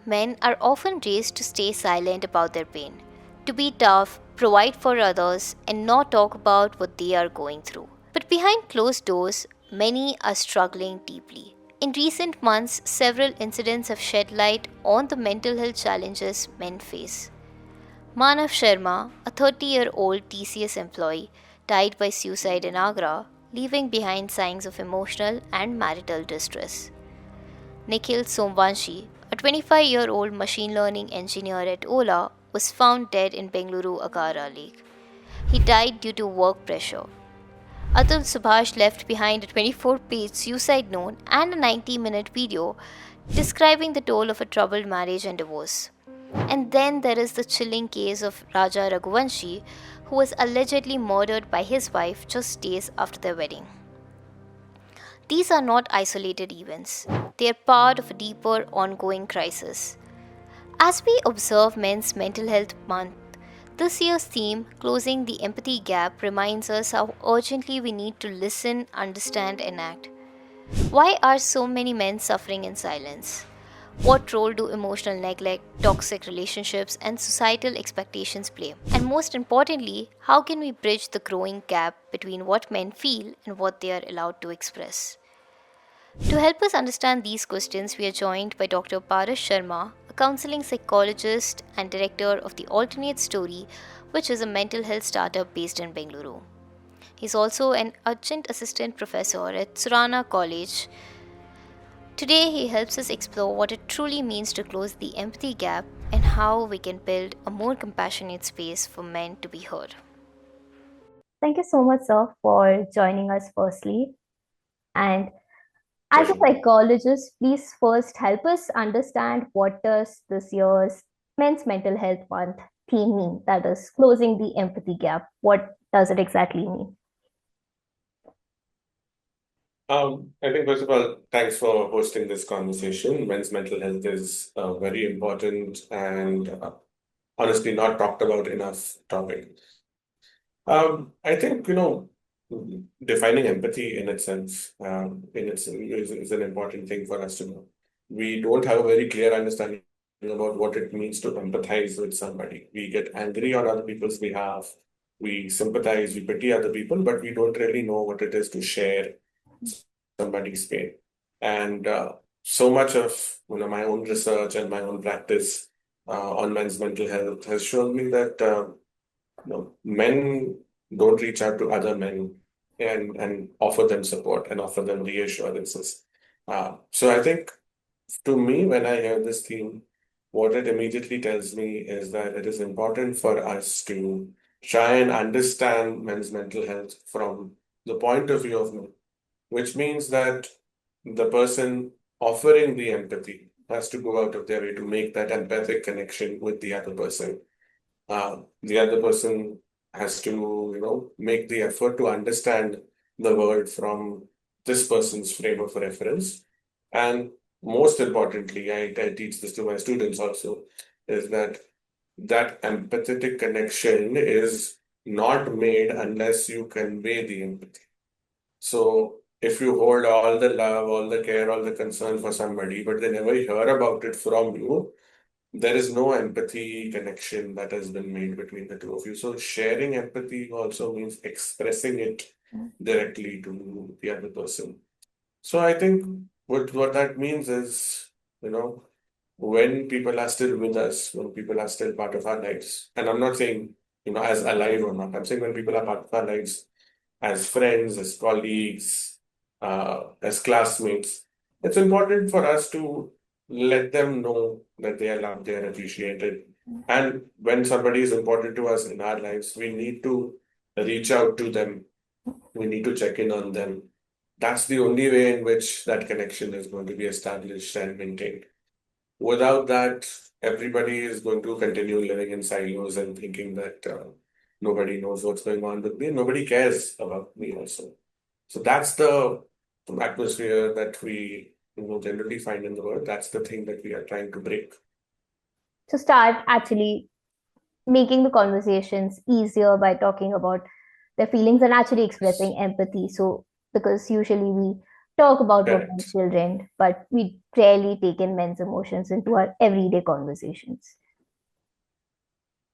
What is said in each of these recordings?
Men are often raised to stay silent about their pain, to be tough, provide for others, and not talk about what they are going through. But behind closed doors, many are struggling deeply. In recent months, several incidents have shed light on the mental health challenges men face. Manav Sharma, a 30-year-old TCS employee, died by suicide in Agra, leaving behind signs of emotional and marital distress. Nikhil Somvanshi, a 25-year-old machine learning engineer at Ola, was found dead in Bengaluru Agara Lake. He died due to work pressure. Atul Subhash left behind a 24-page suicide note and a 90-minute video describing the toll of a troubled marriage and divorce. And then there is the chilling case of Raja Raghuvanshi, who was allegedly murdered by his wife just days after their wedding. These are not isolated events, they are part of a deeper ongoing crisis. As we observe Men's Mental Health Month, this year's theme, Closing the Empathy Gap, reminds us how urgently we need to listen, understand, and act. Why are so many men suffering in silence? What role do emotional neglect, toxic relationships, and societal expectations play? And most importantly, how can we bridge the growing gap between what men feel and what they are allowed to express? To help us understand these questions, we are joined by Dr. Paras Sharma, a counseling psychologist and director of the Alternate Story, which is a mental health startup based in Bengaluru. He's also an adjunct assistant professor at Surana College. Today, he helps us explore what it truly means to close the empathy gap and how we can build a more compassionate space for men to be heard. Thank you so much, sir, for joining us firstly. And as a psychologist, please first help us understand what does this year's Men's Mental Health Month theme mean? That is, closing the empathy gap. What does it exactly mean? I think, first of all, thanks for hosting this conversation. Men's mental health is a very important and honestly not talked about enough topic. I think, defining empathy in itself is an important thing for us to know. We don't have a very clear understanding about what it means to empathize with somebody. We get angry on other people's behalf. We sympathize, we pity other people, but we don't really know what it is to share somebody's pain. And so much of my own research and my own practice on men's mental health has shown me that men don't reach out to other men and offer them support and offer them reassurances. So I think to me, when I hear this theme, what it immediately tells me is that it is important for us to try and understand men's mental health from the point of view of men, which means that the person offering the empathy has to go out of their way to make that empathic connection with the other person. The other person has to, make the effort to understand the world from this person's frame of reference. And most importantly, I teach this to my students also, is that empathetic connection is not made unless you convey the empathy. So if you hold all the love, all the care, all the concern for somebody, but they never hear about it from you, there is no empathy connection that has been made between the two of you. So sharing empathy also means expressing it directly to the other person. So I think what that means is, when people are still with us, when people are still part of our lives, and I'm not saying, as alive or not, I'm saying when people are part of our lives as friends, as colleagues, as classmates, it's important for us to let them know that they are loved, they are appreciated. And when somebody is important to us in our lives, we need to reach out to them. We need to check in on them. That's the only way in which that connection is going to be established and maintained. Without that, everybody is going to continue living in silos and thinking that nobody knows what's going on with me. Nobody cares about me also. So that's the atmosphere that we generally find in the world. That's the thing that we are trying to break. To start actually making the conversations easier by talking about their feelings and actually expressing empathy. So, because usually we talk about women's Correct. children, but we rarely take in men's emotions into our everyday conversations.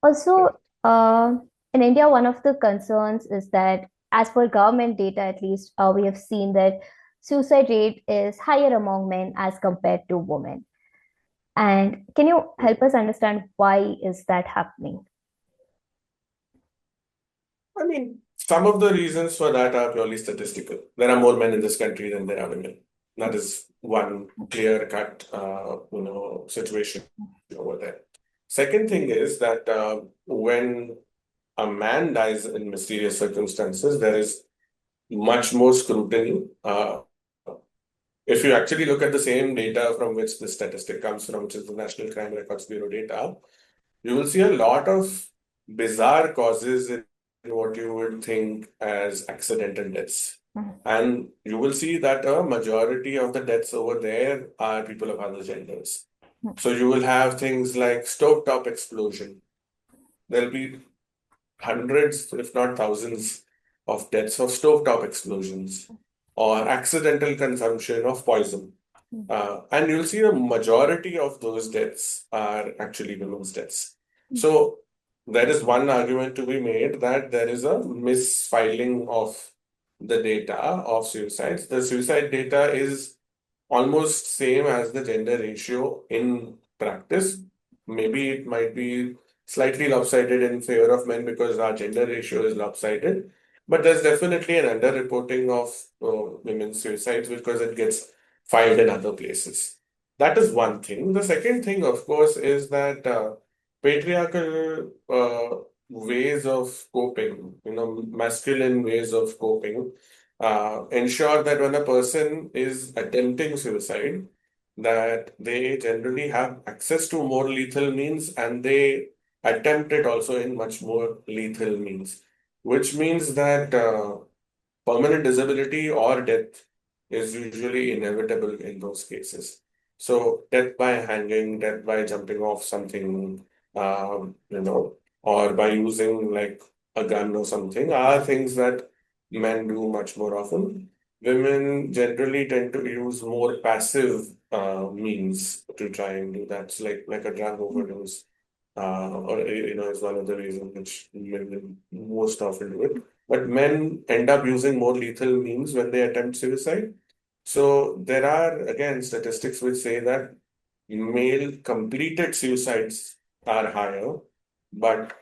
Also, Correct. uh, in India, one of the concerns is that, as per government data at least, we have seen that suicide rate is higher among men as compared to women. And can you help us understand why is that happening? I mean, some of the reasons for that are purely statistical. There are more men in this country than there are women. That is one clear-cut, situation over there. Second thing is that when a man dies in mysterious circumstances, there is much more scrutiny. If you actually look at the same data from which the statistic comes from, which is the National Crime Records Bureau data, you will see a lot of bizarre causes in what you would think as accidental deaths. Mhm. And you will see that a majority of the deaths over there are people of other genders. So you will have things like stovetop explosion. There'll be hundreds, if not thousands, of deaths of stovetop explosions or accidental consumption of poison. And you'll see the majority of those deaths are actually women's deaths. So there is one argument to be made that there is a misfiling of the data of suicides. The suicide data is almost same as the gender ratio in practice. Maybe it might be slightly lopsided in favor of men because our gender ratio is lopsided. But there's definitely an underreporting of women's suicides because it gets filed in other places. That is one thing. The second thing, of course, is that patriarchal ways of coping, masculine ways of coping, ensure that when a person is attempting suicide, that they generally have access to more lethal means and they attempt it also in much more lethal means, which means that permanent disability or death is usually inevitable in those cases. So death by hanging, death by jumping off something, or by using like a gun or something are things that men do much more often. Women generally tend to use more passive means to try and do that. So like a drug overdose, or is one of the reasons which women most often do it. But men end up using more lethal means when they attempt suicide. So there are, again, statistics which say that male completed suicides are higher, but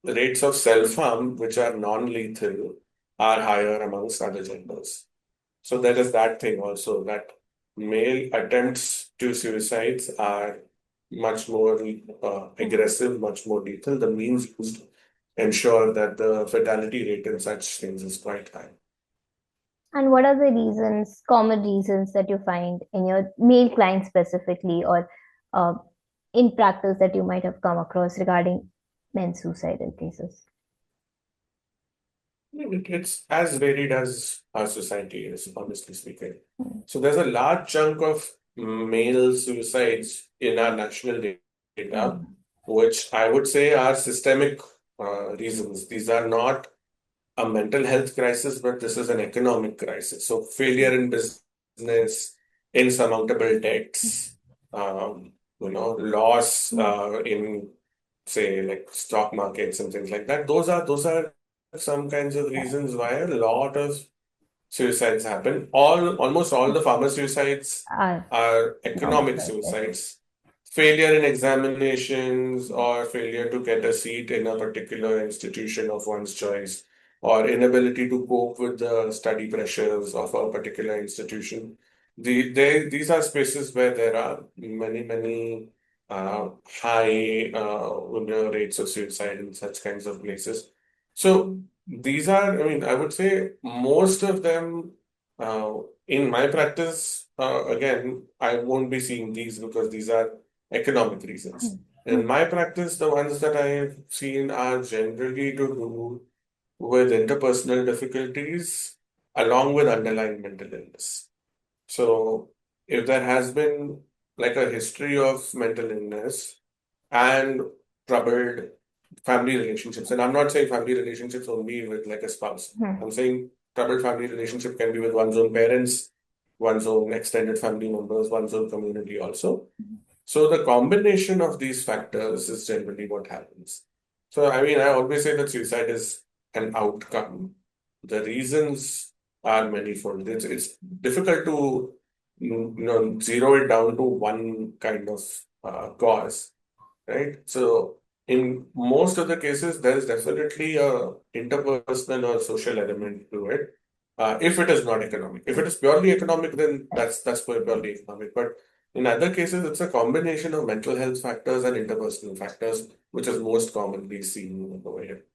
the rates of self-harm, which are non-lethal, are higher amongst other genders. So there is that thing also that male attempts to suicides are much more aggressive, much more lethal. The means used ensure that the fatality rate in such things is quite high. And what are the reasons, common reasons that you find in your male clients specifically, or uh, in practice that you might have come across regarding men's suicidal cases? It's as varied as our society is, honestly speaking. So there's a large chunk of male suicides in our national data, Mm. which I would say are systemic reasons. These are not a mental health crisis, but this is an economic crisis. So failure in business, insurmountable debts, loss in say like stock markets and things like that. Those are some kinds of reasons why a lot of suicides happen. Almost all the farmer suicides Are are economic economic crisis. suicides. Failure in examinations or failure to get a seat in a particular institution of one's choice or inability to cope with the study pressures of a particular institution. These are spaces where there are many high rates of suicide in such kinds of places. So these are, I mean, I would say most of them uh, in my practice, again, I won't be seeing these because these are economic reasons. In my practice, the ones that I've seen are generally to do with interpersonal difficulties along with underlying mental illness. So if there has been like a history of mental illness and troubled family relationships, and I'm not saying family relationships only with like a spouse. Hmm. I'm saying troubled family relationship can be with one's own parents, one's own extended family members, one's own community also. So the combination of these factors is generally what happens. So I mean, I always say that suicide is an outcome. The reasons are manifold. It's difficult to zero it down to one kind of cause, right? So in most of the cases, there is definitely a interpersonal or social element to it. If it is not economic, if it is purely economic, then that's purely economic. But in other cases, it's a combination of mental health factors and interpersonal factors, which is most commonly seen over here.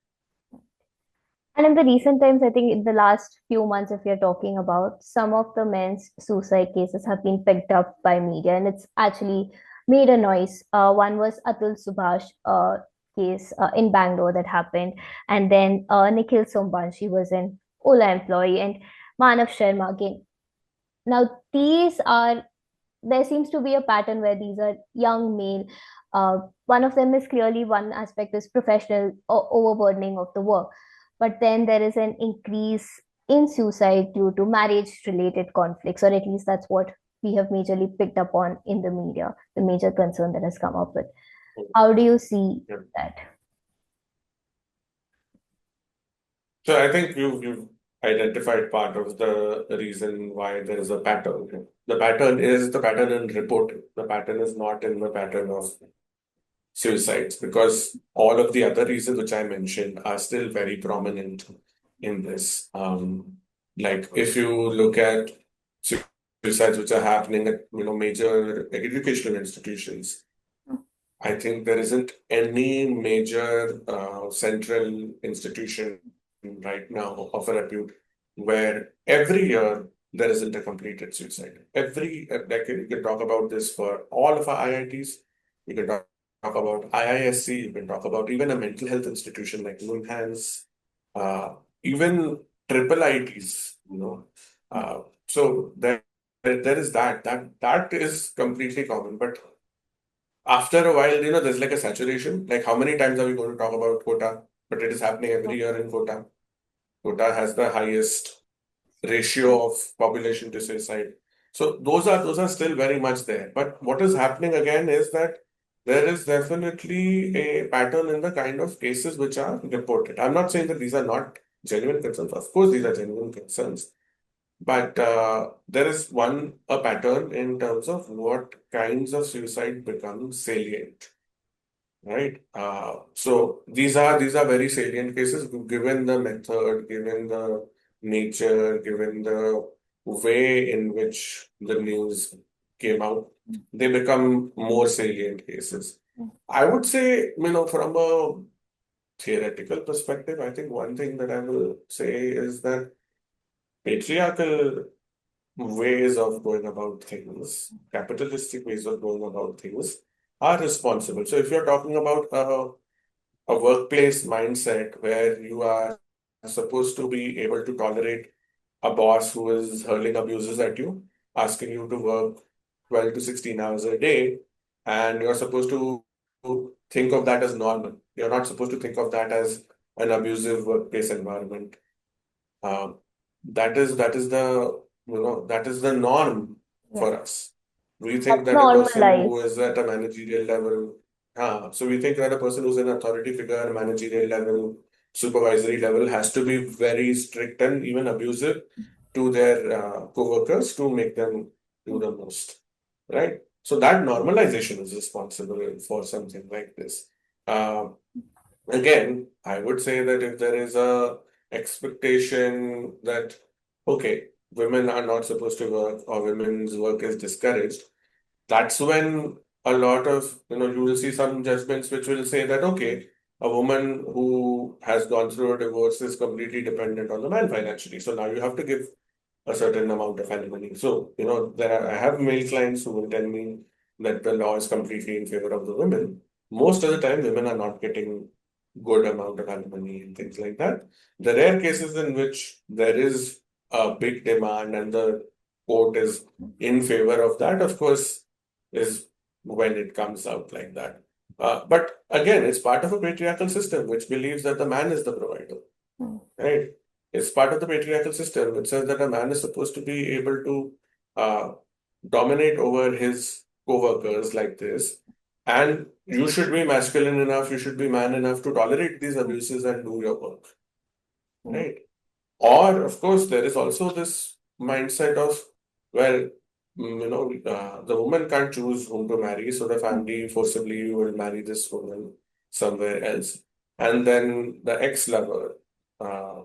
And in the recent times, I think in the last few months, if you're talking about, some of the men's suicide cases have been picked up by media, and it's actually made a noise. One was Atul Subhash case in Bangalore that happened, and then Nikhil Somban, she was an Ola employee, and Manav Sharma again. Now, these are there seems to be a pattern where these are young male. One of them is clearly one aspect is professional overburdening of the work, but then there is an increase in suicide due to marriage related conflicts, or at least that's what we have majorly picked up on in the media, the major concern that has come up with. How do you see Yeah. that? So I think you've identified part of the reason why there is a pattern. The pattern is the pattern in reporting. The pattern is not in the pattern of suicides, because all of the other reasons which I mentioned are still very prominent in this. Like if you look at suicides which are happening at major educational institutions, I think there isn't any major central institution right now of a repute where every year there isn't a completed suicide. Like you can talk about this for all of our IITs. You can talk about IISC. You can talk about even a mental health institution like Moonhands, even triple ITs. So there is that is completely common, but after a while, there's like a saturation. Like, how many times are we going to talk about quota? But it is happening every year in quota. Quota has the highest ratio of population to suicide. So those are still very much there. But what is happening again is that there is definitely a pattern in the kind of cases which are reported. I'm not saying that these are not genuine concerns. Of course, these are genuine concerns. But there is a pattern in terms of what kinds of suicide become salient, right? So these are very salient cases given the method, given the nature, given the way in which the news came out, they become more salient cases. I would say, from a theoretical perspective, I think one thing that I will say is that patriarchal ways of going about things, capitalistic ways of going about things, are responsible. So if you're talking about a workplace mindset where you are supposed to be able to tolerate a boss who is hurling abuses at you, asking you to work 12 to 16 hours a day, and you're supposed to think of that as normal. You're not supposed to think of that as an abusive workplace environment. Um, that is the norm Yeah, for us. We think that's that a person who normalized. is at a managerial level, so we think that a person who's an authority figure, managerial level, supervisory level, has to be very strict and even abusive to their co-workers to make them do the most, right? So that normalization is responsible for something like this. Uh, Again, I would say that if there is a expectation that, okay, women are not supposed to work or women's work is discouraged, that's when a lot of, you will see some judgments which will say that, okay, a woman who has gone through a divorce is completely dependent on the man financially. So now you have to give a certain amount of alimony. So, I have male clients who will tell me that the law is completely in favor of the women. Most of the time, women are not getting good amount of alimony and things like that. The rare cases in which there is a big demand and the court is in favor of that, of course, is when it comes out like that. But again, it's part of a patriarchal system which believes that the man is the provider, Mm. right? It's part of the patriarchal system which says that a man is supposed to be able to uh, dominate over his co-workers like this. And you should be masculine enough, you should be man enough to tolerate these abuses and do your work, right? Or, of course, there is also this mindset of, well, the woman can't choose whom to marry, so the family forcibly will marry this woman somewhere else. And then the ex-lover, uh,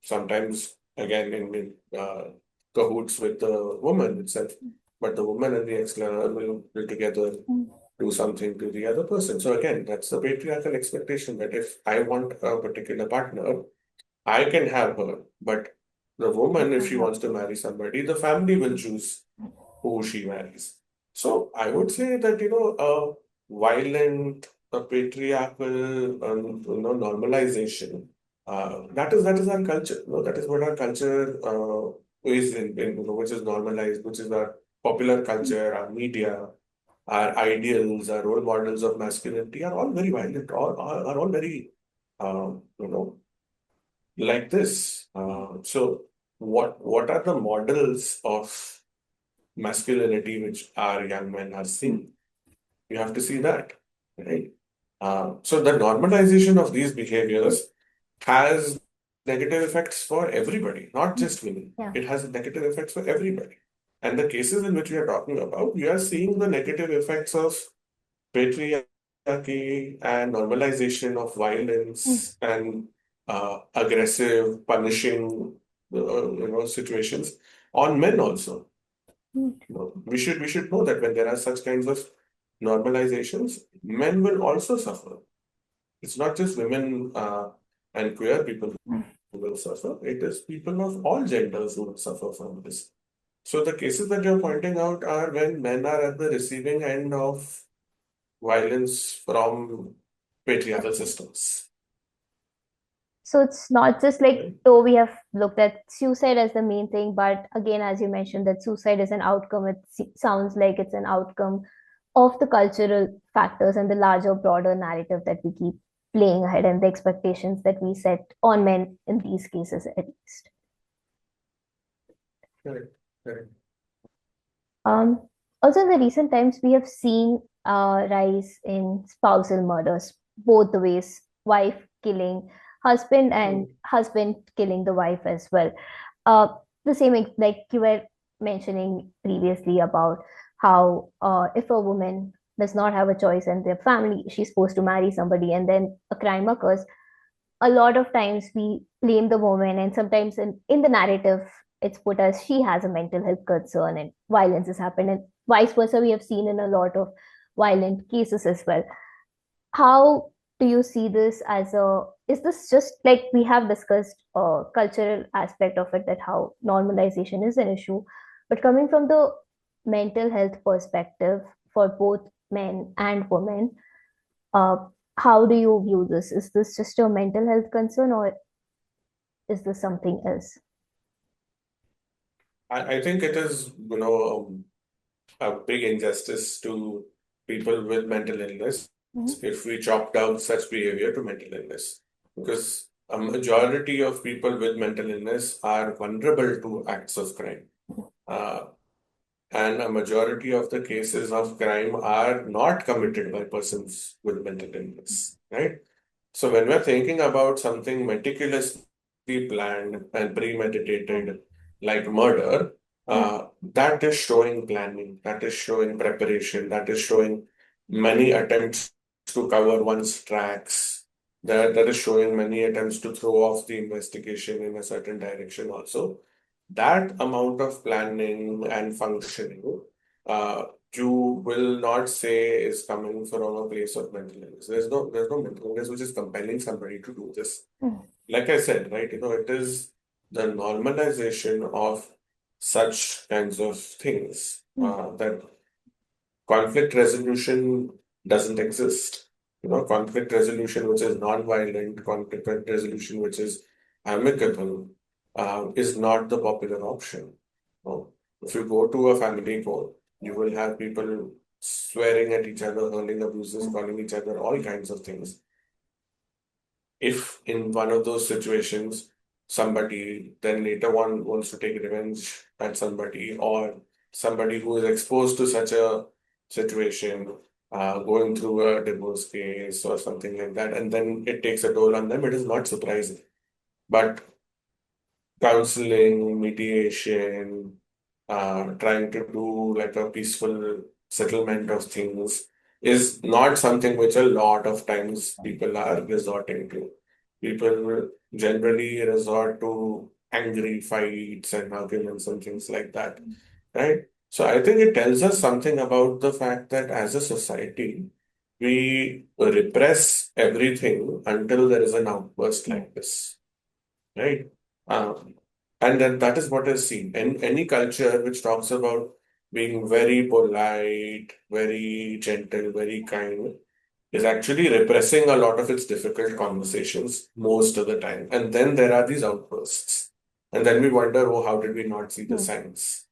sometimes again in cahoots with the woman itself, but the woman and the ex-lover will together do something to the other person. So again, that's the patriarchal expectation that if I want a particular partner, I can have her, but the woman, if she wants to marry somebody, the family will choose who she marries. So I would say that, a violent, a patriarchal, normalization, that is our culture. That is what our culture is which is normalized, which is our popular culture, our media, our ideals, our role models of masculinity are all very violent, are all very, like this. So what are the models of masculinity which our young men are seeing? You have to see that, right? So the normalization of these behaviors has negative effects for everybody, not just women. Yeah. It has negative effects for everybody. And the cases in which we are talking about, we are seeing the negative effects of patriarchy and normalization of violence and aggressive, punishing, situations on men also. We should know that when there are such kinds of normalizations, men will also suffer. It's not just women and queer people who will suffer. It is people of all genders who will suffer from this. So the cases that you're pointing out are when men are at the receiving end of violence from patriarchal systems. So it's not just like, though we have looked at suicide as the main thing, but again, as you mentioned, that suicide is an outcome. It sounds like it's an outcome of the cultural factors and the larger, broader narrative that we keep playing ahead and the expectations that we set on men in these cases, at least. Correct. Correct. Also, in the recent times, we have seen a rise in spousal murders, both the ways, wife killing husband and husband killing the wife as well. Uh, the same, like you were mentioning previously about how if a woman does not have a choice and their family, she's supposed to marry somebody and then a crime occurs, a lot of times we blame the woman, and sometimes in the narrative it's put as she has a mental health concern and violence has happened, and vice versa we have seen in a lot of violent cases as well. How do you see this as a, is this just like we have discussed a cultural aspect of it, that how normalization is an issue, but coming from the mental health perspective for both men and women, uh, how do you view this? Is this just a mental health concern, or is this something else? I think it is, a big injustice to people with mental illness if we chalk down such behavior to mental illness. Because a majority of people with mental illness are vulnerable to acts of crime. Uh, and a majority of the cases of crime are not committed by persons with mental illness, right? So when we're thinking about something meticulously planned and premeditated, like murder, that is showing planning, that is showing preparation, that is showing many attempts to cover one's tracks, that is showing many attempts to throw off the investigation in a certain direction also. That amount of planning and functioning, uh, you will not say is coming from a place of mental illness. There's no mental illness which is compelling somebody to do this. Like I said, right, it is the normalization of such kinds of things that conflict resolution doesn't exist. Conflict resolution which is non-violent, conflict resolution which is amicable, is not the popular option. If you go to a family court, you will have people swearing at each other, hurling abuses, calling each other all kinds of things. If in one of those situations somebody then later on wants to take revenge at somebody, or somebody who is exposed to such a situation, going through a divorce case or something like that, and then it takes a toll on them, it is not surprising. But counseling, mediation, trying to do like a peaceful settlement of things is not something which a lot of times people are resorting to. People generally resort to angry fights and arguments and things like that, right? So I think it tells us something about the fact that as a society, we repress everything until there is an outburst like this, right? Um, and then that is what is seen. In any culture which talks about being very polite, very gentle, very kind, is actually repressing a lot of its difficult conversations most of the time. And then there are these outbursts. And then we wonder, oh, how did we not see the Hmm. signs?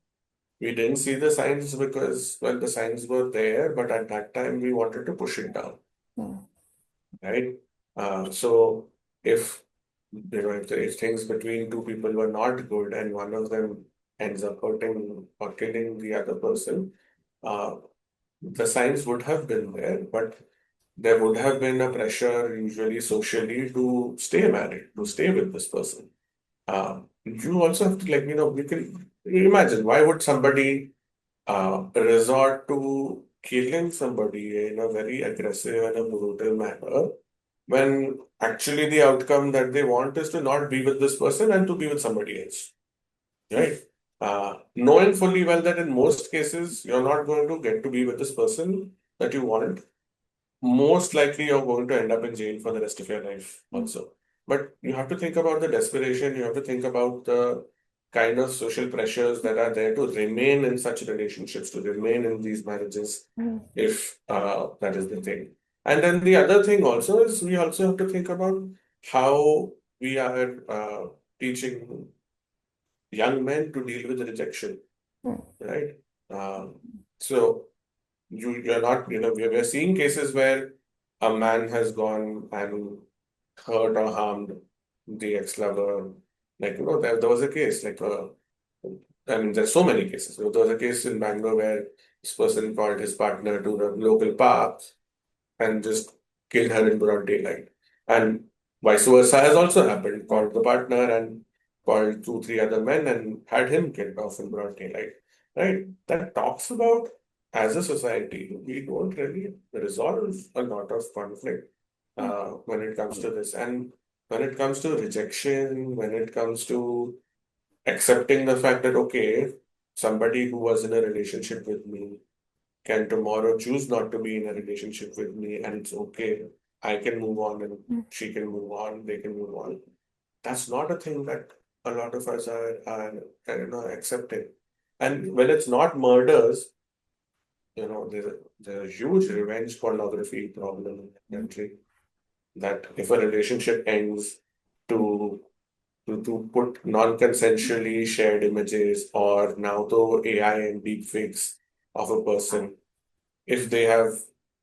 We didn't see the signs because, well, the signs were there, but at that time we wanted to push it down, Hmm. right? So if if things between two people were not good and one of them ends up hurting or killing the other person, uh, the signs would have been there, but there would have been a pressure, usually socially, to stay married, to stay with this person. You also have to, like, we can imagine why would somebody resort to killing somebody in a very aggressive and a brutal manner when actually the outcome that they want is to not be with this person and to be with somebody else, right? Knowing fully well that in most cases you're not going to get to be with this person that you want, most likely you're going to end up in jail for the rest of your life also. But you have to think about the desperation, you have to think about the kind of social pressures that are there to remain in such relationships, to remain in these marriages, Hmm. if that is the thing. And then the other thing also is we also have to think about how we are teaching young men to deal with rejection, Hmm. right? Um, so you're not, we're seeing cases where a man has gone and hurt or harmed the ex-lover. Like, there was a case, like, I mean, there's so many cases. There was a case in Bangalore where this person called his partner to the local park and just killed her in broad daylight. And vice versa has also happened. Called the partner and called two, three other men and had him killed off in broad daylight. Right? That talks about, as a society, we don't really resolve a lot of conflict when it comes to this. And when it comes to rejection, when it comes to accepting the fact that, okay, somebody who was in a relationship with me can tomorrow choose not to be in a relationship with me, and it's okay. I can move on and Hmm. she can move on, they can move on. That's not a thing that a lot of us are accepting. And when it's not murders, there's a huge revenge pornography problem in the country. That if a relationship ends to to put non-consensually shared images or now the AI and deepfakes of a person, if they have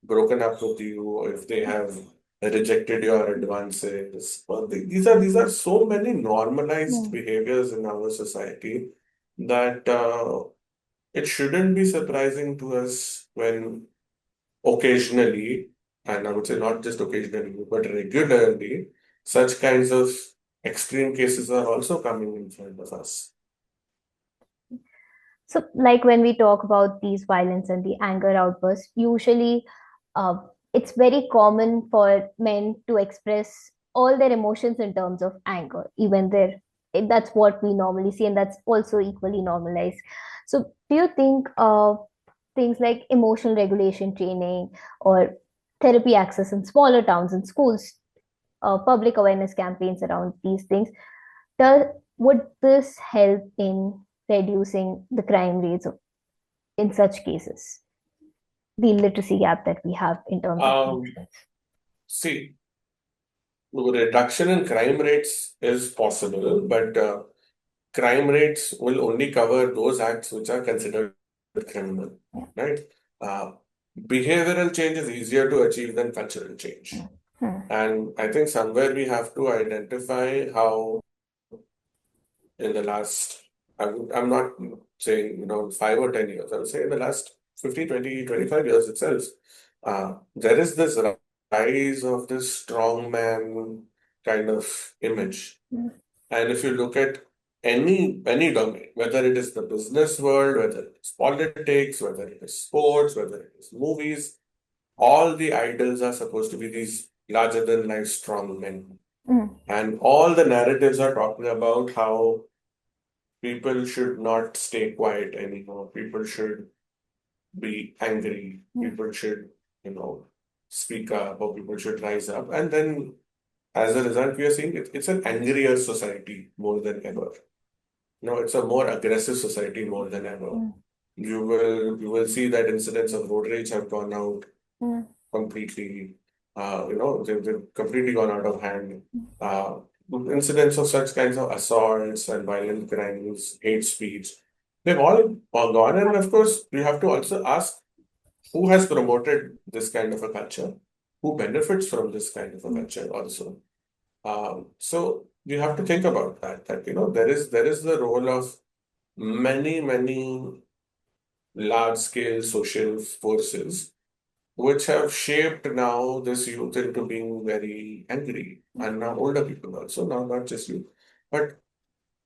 broken up with you or if they have rejected your advances. Well, these are so many normalized Hmm. behaviors in our society that it shouldn't be surprising to us when occasionally, and I would say not just occasionally, but regularly, such kinds of extreme cases are also coming in front of us. So, like when we talk about these violence and the anger outbursts, usually uh, it's very common for men to express all their emotions in terms of anger, even that's what we normally see, and that's also equally normalized. So, do you think things like emotional regulation training or therapy access in smaller towns and schools, public awareness campaigns around these things, does would this help in reducing the crime rates in such cases? The literacy gap that we have in terms of these Um, things. See, reduction in crime rates is possible, but crime rates will only cover those acts which are considered criminal, Yeah. right? Uh, Behavioral change is easier to achieve than cultural change. Hmm. And I think somewhere we have to identify how in the last, I'm not saying, 5 or 10 years, I would say in the last 15, 20, 25 years itself, there is this rise of this strongman kind of image. Mm. And if you look at any domain, whether it is the business world, whether it is politics, whether it is sports, whether it is movies, all the idols are supposed to be these larger than life strong men. Mm. And all the narratives are talking about how people should not stay quiet anymore. People should be angry. Mm. People should, speak up, or people should rise up. And then as a result, we are seeing it's an angrier society more than ever. It's a more aggressive society more than ever. Mm. You will see that incidents of road rage have gone out Mm. completely. They've completely gone out of hand. Uh, Incidents of such kinds of assaults and violent crimes, hate speech, they've all gone. And of course, you have to also ask who has promoted this kind of a culture, who benefits from this kind of a Mm. culture also. So you have to think about that there is the role of many, many large scale social forces which have shaped now this youth into being very angry, and now older people also, now not just youth. But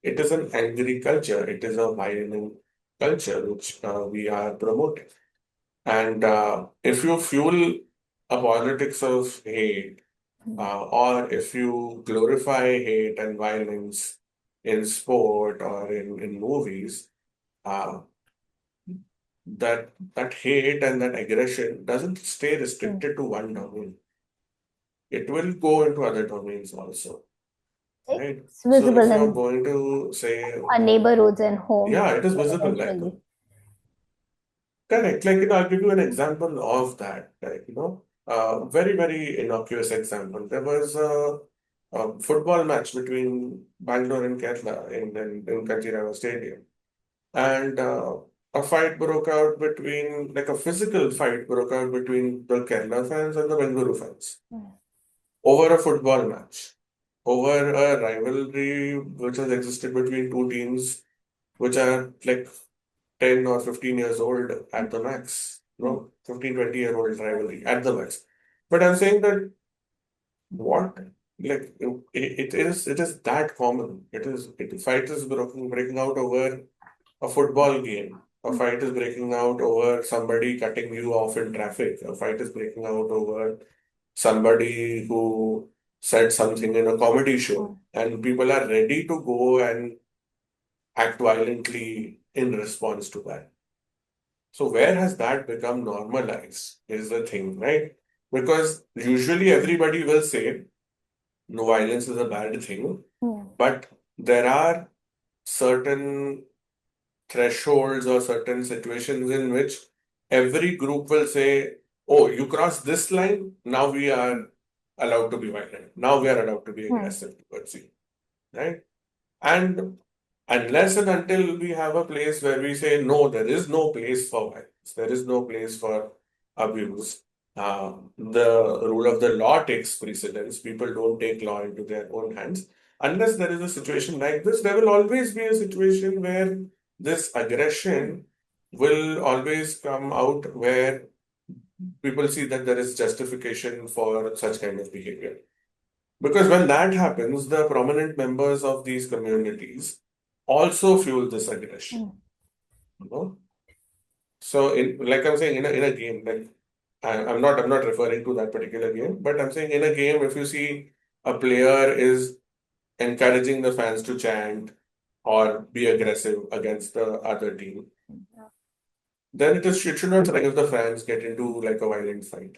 it is an angry culture, it is a violent culture which we are promoting. And if you fuel a politics of hate, Mm. or if you glorify hate and violence in sport or in movies, uh, that hate and that aggression doesn't stay Mm. restricted to one domain. It will go into other domains also, right? It's So visible if you're in going to say, our neighborhoods and homes yeah, it is visible, like, eventually. correct. Like, I'll give you an example of that. Like, very, very innocuous example. There was a football match between Bangalore and Kerala in Kanchiraga Stadium. And a fight broke out between, like a physical fight broke out between the Kerala fans and the Bengaluru fans Mm. over a football match, over a rivalry which has existed between two teams which are like 10 or 15 years old at the max, Mm. 15, 20-year-old rivalry at the max. But I'm saying that what, like, it is that common. Fight is breaking out over a football game. A Mm. fight is breaking out over somebody cutting you off in traffic. A fight is breaking out over somebody who said something in a comedy show. Mm. And people are ready to go and act violently in response to that. So where has that become normalized is the thing, right? Because usually everybody will say no, violence is a bad thing, Mm. but there are certain thresholds or certain situations in which every group will say, oh, you crossed this line, now we are allowed to be violent. Now we are allowed to be Mm. aggressive towards you, right? And unless and until we have a place where we say, no, there is no place for violence, there is no place for abuse, the rule of the law takes precedence, people don't take law into their own hands. Unless there is a situation like this, there will always be a situation where this aggression will always come out where people see that there is justification for such kind of behavior. Because when that happens, the prominent members of these communities also fuel this aggression. Mm. You know? So, like I'm saying, in a game, like I'm not referring to that particular game, but I'm saying in a game, if you see a player is encouraging the fans to chant or be aggressive against the other team, then it should not like if the fans get into like a violent fight.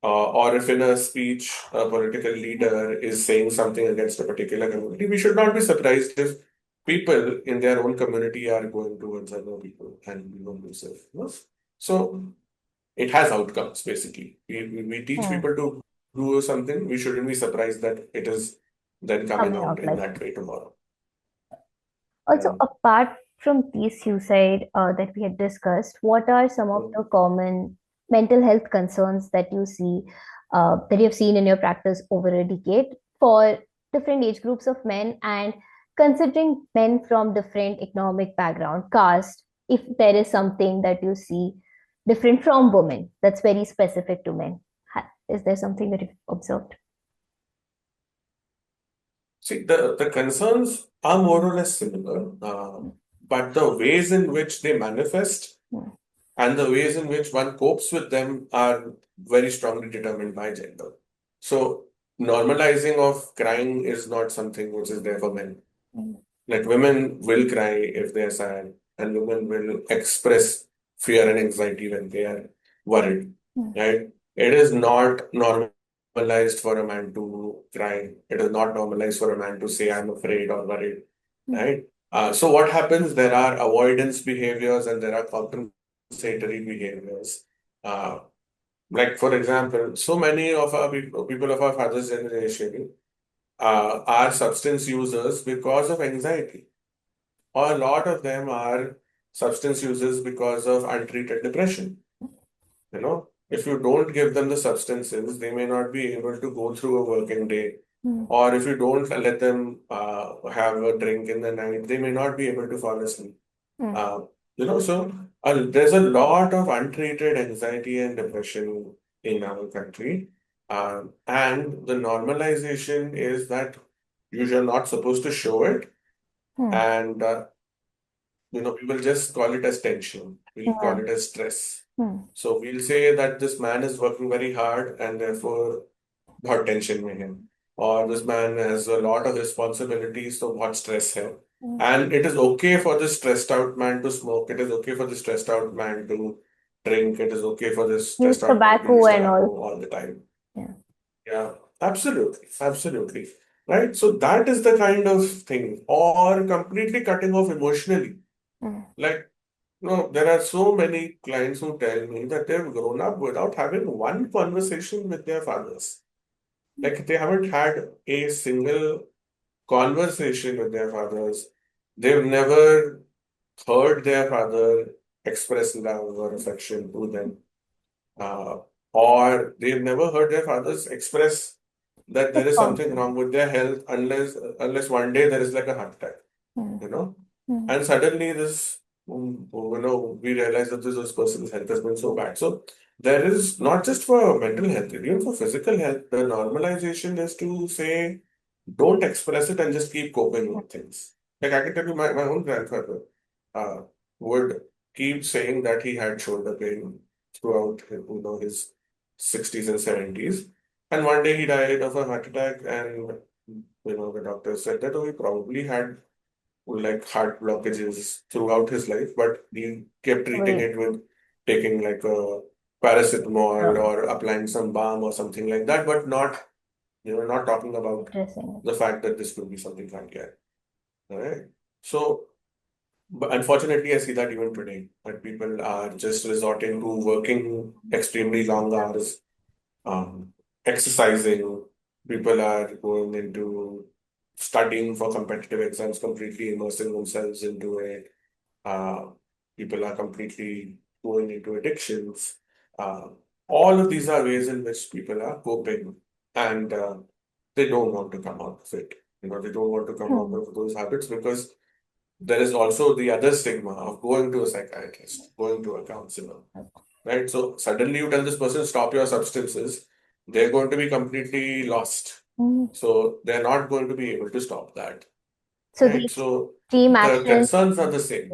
Or if in a speech a political leader is saying something against a particular community, we should not be surprised if people in their own community are going towards other people and abusive. So it has outcomes basically. We teach Mm. people to do something, we shouldn't be surprised that it is then coming Coming out out in like that way tomorrow. also, Yeah. apart from these suicide that we had discussed, what are some of the common mental health concerns that you see that you have seen in your practice over a decade for different age groups of men and considering men from different economic background, caste, if there is something that you see different from women that's very specific to men, is there something that you've observed? See, the concerns are more or less similar, but the ways in which they manifest Hmm. and the ways in which one copes with them are very strongly determined by gender. So, normalizing of crying is not something which is there for men. Hmm. Like women will cry if they are sad, and women will express fear and anxiety when they are worried, Hmm. right? It is not normalized for a man to cry. It is not normalized for a man to say, I'm afraid or worried, Hmm. right? So what happens? There are avoidance behaviors and there are compensatory behaviors. Uh, like, for example, so many of our people of our father's generation are substance users because of anxiety, or a lot of them are substance users because of untreated depression. You know, if you don't give them the substances, they may not be able to go through a working day. Hmm. Or if you don't let them have a drink in the night, they may not be able to fall asleep. Hmm. Uh, so there's a lot of untreated anxiety and depression in our country. And the normalization is that you're not supposed to show it. Hmm. And we will just call it as tension. We'll call Yeah. it as stress. Hmm. So we'll say that this man is working very hard and therefore बहुत tension में है. Or this man has a lot of responsibilities, so what stress है. Hmm. And it is okay for this stressed out man to smoke. It is okay for this stressed out man to drink. It is okay for this Use stressed out man to tobacco use and tobacco all. all the time. Yeah. Yeah, absolutely. Absolutely. Right? So that is the kind of thing. Or completely cutting off emotionally. Hmm. Like, no, there are so many clients who tell me that they've grown up without having one conversation with their fathers. Like, they haven't had a single conversation with their fathers. They've never heard their father express love or affection to them. Uh, or they've never heard their fathers express that there is something Responsible. wrong with their health unless one day there is like a heart attack, Hmm. you know? Hmm. And suddenly we realize that this person's health has been so bad. So there is not just for mental health, even for physical health, the normalization is to say, don't express it and just keep coping with things. Like I can tell you, my own grandfather uh, would keep saying that he had shoulder pain throughout his 60s and 70s. And one day he died of a heart attack, and the doctor said that he probably had like heart blockages throughout his life, but he kept treating Wait. it with taking like a paracetamol Yeah. or applying some balm or something like that, but not talking about Addressing the fact that this could be something cardiac. All right. So, but unfortunately, I see that even today, that people are just resorting to working extremely long hours, um, exercising. People are going into studying for competitive exams, completely immersing themselves into it. Uh, People are completely going into addictions. Uh, all of these are ways in which people are coping, and they don't want to come out of it. They don't want to come it. out of those habits because there is also the other stigma of going to a psychiatrist, going to a counselor, right? So suddenly you tell this person, stop your substances, they're going to be completely lost. Hmm. So they're not going to be able to stop that, So right? these So extreme the actions, concerns are the same.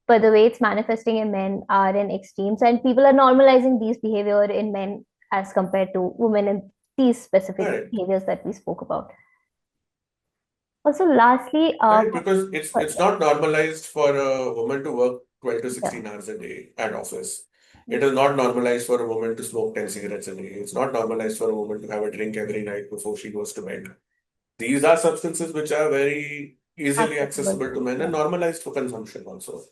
but the way it's manifesting in men are in extremes, and people are normalizing these behavior in men as compared to women in these specific Right, behaviors that we spoke about. Also, lastly, right. Because it's sorry, not normalized for a woman to work 12 to yeah, 16 hours a day at office. It is not normalized for a woman to smoke 10 cigarettes a day. It's not normalized for a woman to have a drink every night before she goes to bed. These are substances which are very easily accessible accessible to to, men and yeah. normalized for consumption also.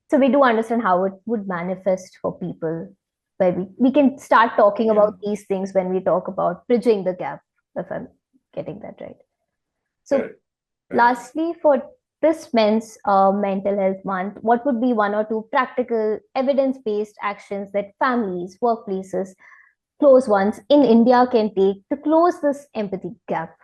So we do understand how it would manifest for people, where we can start talking Yeah, about these things when we talk about bridging the gap, if I'm getting that right. So correct, correct. lastly, for this Men's Mental Health Month, what would be one or two practical, evidence based actions that families, workplaces, close ones in India can take to close this empathy gap?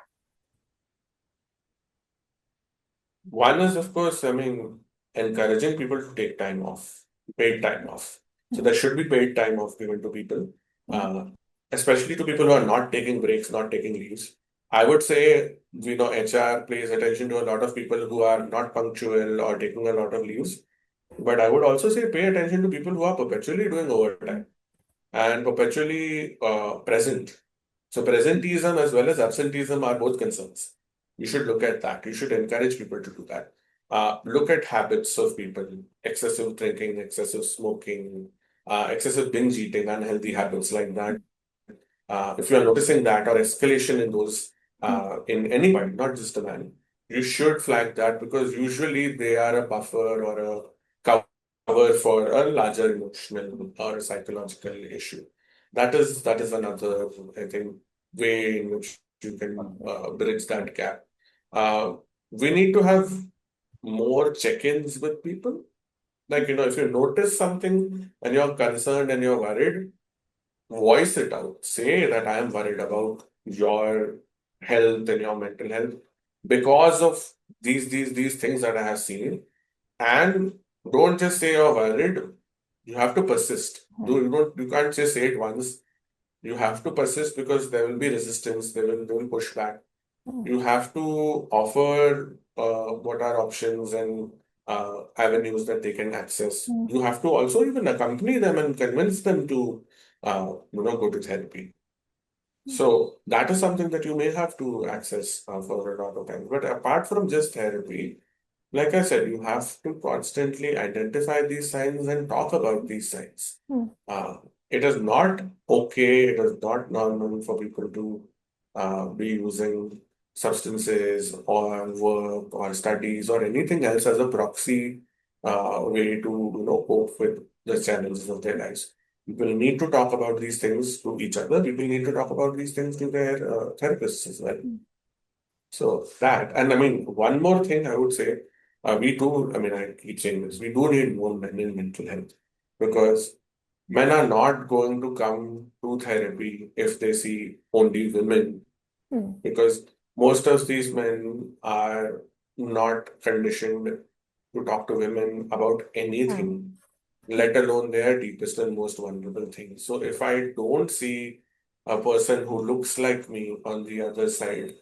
One is, of course, I mean, encouraging people to take time off, paid time off. So there should be paid time off given to people, uh, especially to people who are not taking breaks, not taking leaves. I would say, HR pays attention to a lot of people who are not punctual or taking a lot of leaves. But I would also say pay attention to people who are perpetually doing overtime and perpetually present. So presenteeism as well as absenteeism are both concerns. You should look at that. You should encourage people to do that. Look at habits of people: excessive drinking, excessive smoking, excessive binge eating, unhealthy habits like that. If you are noticing that or escalation in those in any point, not just a man, you should flag that because usually they are a buffer or a cover for a larger emotional or psychological issue. That is another, I think, way in which you can bridge that gap. Uh, we need to have more check-ins with people. Like, if you notice something and you're concerned and you're worried, voice it out. Say that I am worried about your health and your mental health because of these things that I have seen. And don't just say you're worried. You have to persist. You can't just say it once. You have to persist because there will be resistance. They will push back. You have to offer what are options and avenues that they can access. You have to also even accompany them and convince them to go to therapy. So that is something that you may have to access for a lot of time. But apart from just therapy, like I said, you have to constantly identify these signs and talk about these signs. Uh, it is not okay, it is not normal for people to be using substances or work or studies or anything else as a proxy way to cope with the challenges of their lives. People need to talk about these things to each other. People need to talk about these things to their therapists as well. So that, and I mean, one more thing I would say, I mean, I keep saying this, we do need more men in mental health because men are not going to come to therapy if they see only women because most of these men are not conditioned to talk to women about anything, let alone their deepest and most vulnerable things. So if I don't see a person who looks like me on the other side,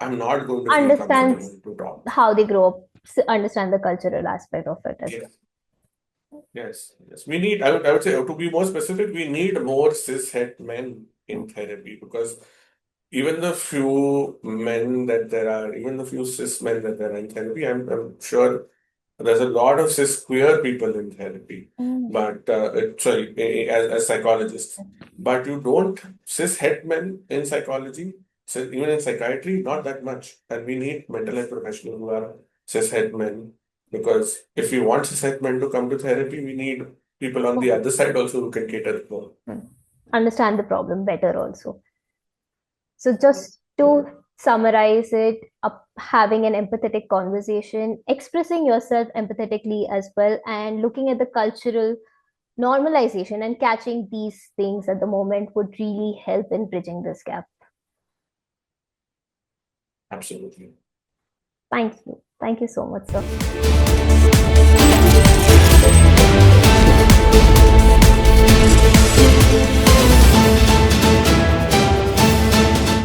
I'm not going to feel Understands comfortable to talk. how they grow up, understand the cultural aspect of it as well. Yes, yes. I would say, to be more specific, we need more cis-het men in therapy because even the few men that there are, even the few cis men that there are in therapy, I'm sure there's a lot of cis queer people in therapy, but sorry, as psychologists, but you don't cis het men in psychology, so even in psychiatry, not that much. And we need mental health professionals who are cis het men because if we want cis het men to come to therapy, we need people on the other side also who can cater for. Understand the problem better also. So just to summarize it, having an empathetic conversation, expressing yourself empathetically as well, and looking at the cultural normalization and catching these things at the moment would really help in bridging this gap. Absolutely. Thank you. Thank you so much, sir.